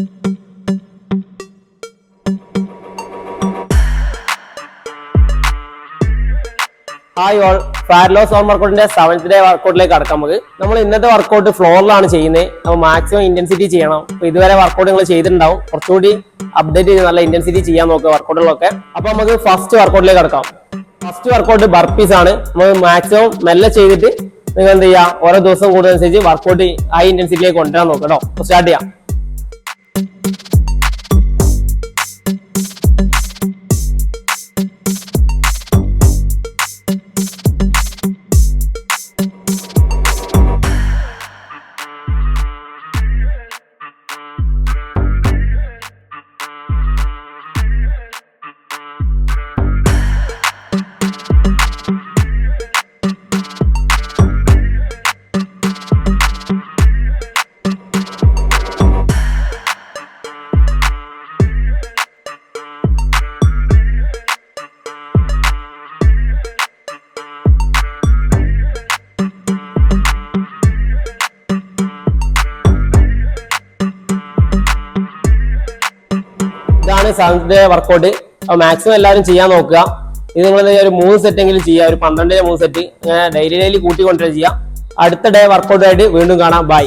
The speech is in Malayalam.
Hi all, fat loss home വർക്കൗട്ടിന്റെ 7th ഡേ വർക്കൗട്ടിലേക്ക് കടക്കാം. നമ്മൾ ഇന്നത്തെ വർക്കൗട്ട് ഫ്ലോറിലാണ് ചെയ്യുന്നത്. നമ്മൾ മാക്സിമം ഇന്റൻസിറ്റി ചെയ്യണം. അപ്പൊ ഇതുവരെ വർക്കൗട്ട് നിങ്ങൾ ചെയ്തിട്ടുണ്ടാവും. കുറച്ചുകൂടി അപ്ഡേറ്റ് ചെയ്ത് നല്ല ഇന്റൻസിറ്റി ചെയ്യാൻ നോക്കുക വർക്കൗട്ടുകളൊക്കെ. അപ്പൊ നമുക്ക് ഫസ്റ്റ് വർക്കൗട്ടിലേക്ക് കടക്കാം. ഫസ്റ്റ് വർക്കൗട്ട് ബർപ്പീസ് ആണ്. നമ്മൾ മാക്സിമം മെല്ലെ ചെയ്തിട്ട് നിങ്ങൾ എന്ത് ചെയ്യുക, ഓരോ ദിവസം കൂടുന്നതനുസരിച്ച് വർക്കൗട്ട് ഹൈ ഇന്റൻസിറ്റിയിലേക്ക് കൊണ്ടുവരാൻ നോക്കുക കേട്ടോ. അപ്പൊ സ്റ്റാർട്ട് ചെയ്യാം. ഇതാണ് 7th ഡേ വർക്കൗട്ട്. മാക്സിമം എല്ലാവരും ചെയ്യാൻ നോക്കുക. ഇത് നിങ്ങൾ ഒരു 3 സെറ്റ് എങ്കിലും ചെയ്യുക. ഒരു 12 3 സെറ്റ് ഡെയിലി കൂട്ടിക്കൊണ്ടിരിക്കുക. അടുത്ത ഡേ വർക്കൗട്ടായിട്ട് വീണ്ടും കാണാം. ബൈ.